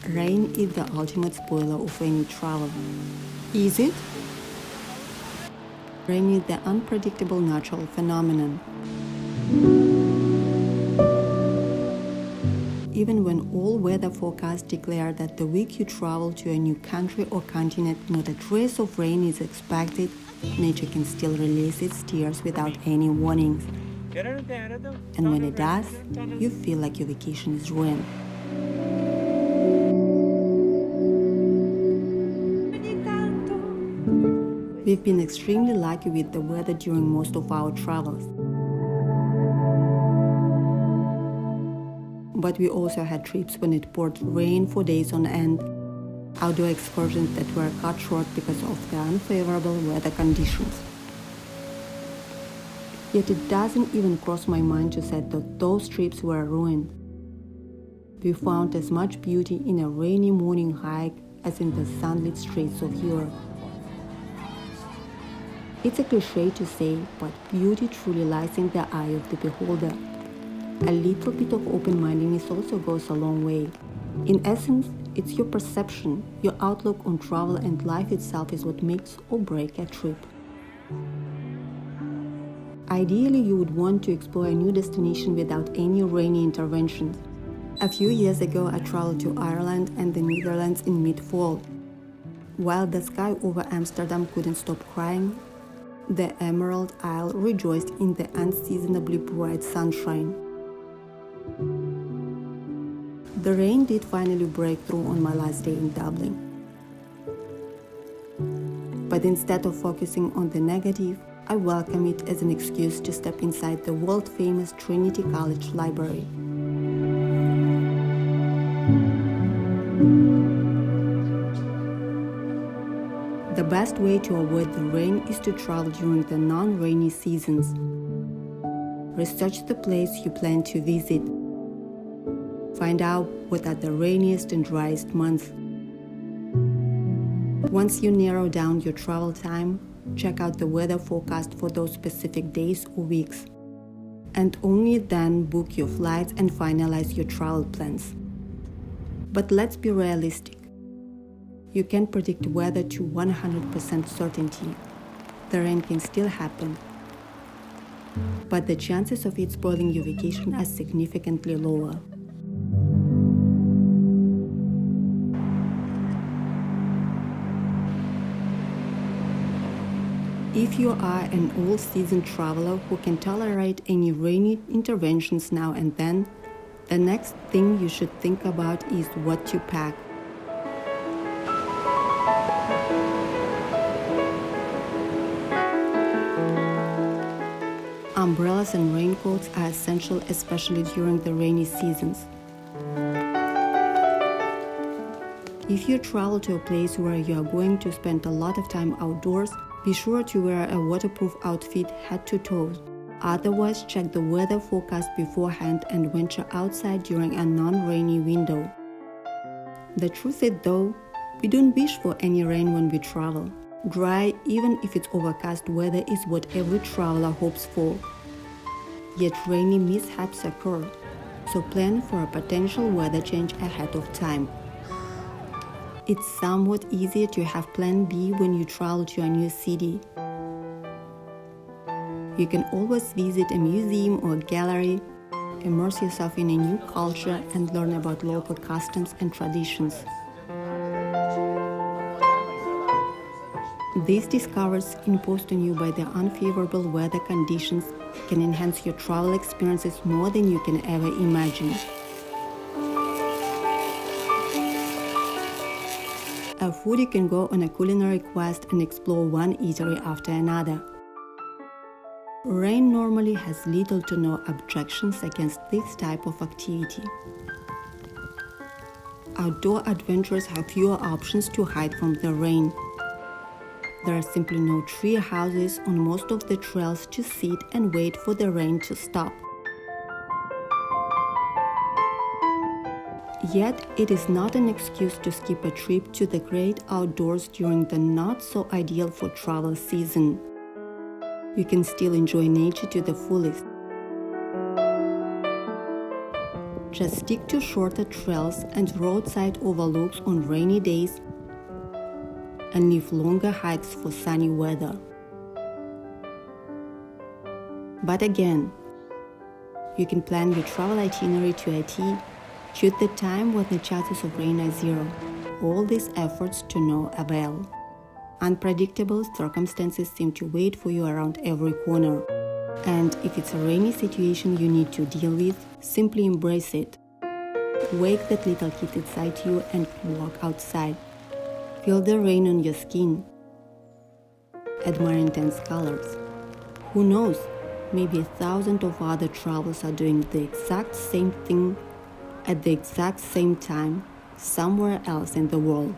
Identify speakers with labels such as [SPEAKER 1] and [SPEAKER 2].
[SPEAKER 1] Rain is the ultimate spoiler of any travel. Is it? Rain is the unpredictable natural phenomenon. Even when all weather forecasts declare that the week you travel to a new country or continent not a trace of rain is expected, nature can still release its tears without any warnings. And when it does, you feel like your vacation is ruined. We've been extremely lucky with the weather during most of our travels. But we also had trips when it poured rain for days on end, outdoor excursions that were cut short because of the unfavorable weather conditions. Yet it doesn't even cross my mind to say that those trips were ruined. We found as much beauty in a rainy morning hike as in the sunlit streets of Europe. It's a cliché to say, but beauty truly lies in the eye of the beholder. A little bit of open-mindedness also goes a long way. In essence, it's your perception, your outlook on travel and life itself is what makes or breaks a trip. Ideally, you would want to explore a new destination without any rainy interventions. A few years ago, I traveled to Ireland and the Netherlands in mid-fall. While the sky over Amsterdam couldn't stop crying, the Emerald Isle rejoiced in the unseasonably bright sunshine. The rain did finally break through on my last day in Dublin. But instead of focusing on the negative, I welcome it as an excuse to step inside the world-famous Trinity College Library. The best way to avoid the rain is to travel during the non-rainy seasons. Research the place you plan to visit. Find out what are the rainiest and driest months. Once you narrow down your travel time, check out the weather forecast for those specific days or weeks. And only then book your flights and finalize your travel plans. But let's be realistic. You can't predict weather to 100% certainty. The rain can still happen. But the chances of it spoiling your vacation are significantly lower. If you are an all-season traveler who can tolerate any rainy interventions now and then, the next thing you should think about is what to pack. Umbrellas and raincoats are essential, especially during the rainy seasons. If you travel to a place where you are going to spend a lot of time outdoors, be sure to wear a waterproof outfit head to toe. Otherwise, check the weather forecast beforehand and venture outside during a non-rainy window. The truth is though, we don't wish for any rain when we travel. Dry, even if it's overcast weather, is what every traveler hopes for. Yet rainy mishaps occur, so plan for a potential weather change ahead of time. It's somewhat easier to have plan B when you travel to a new city. You can always visit a museum or a gallery, immerse yourself in a new culture and learn about local customs and traditions. These discoveries imposed on you by the unfavorable weather conditions can enhance your travel experiences more than you can ever imagine. A foodie can go on a culinary quest and explore one eatery after another. Rain normally has little to no objections against this type of activity. Outdoor adventurers have fewer options to hide from the rain. There are simply no tree houses on most of the trails to sit and wait for the rain to stop. Yet, it is not an excuse to skip a trip to the great outdoors during the not-so-ideal for travel season. You can still enjoy nature to the fullest. Just stick to shorter trails and roadside overlooks on rainy days and leave longer hikes for sunny weather. But again, you can plan your travel itinerary to a T, choose the time when the chances of rain are zero. All these efforts to no avail. Unpredictable circumstances seem to wait for you around every corner. And if it's a rainy situation you need to deal with, simply embrace it. Wake that little kid inside you and walk outside. Feel the rain on your skin. Admire intense colors. Who knows, maybe 1,000 of other travelers are doing the exact same thing at the exact same time somewhere else in the world.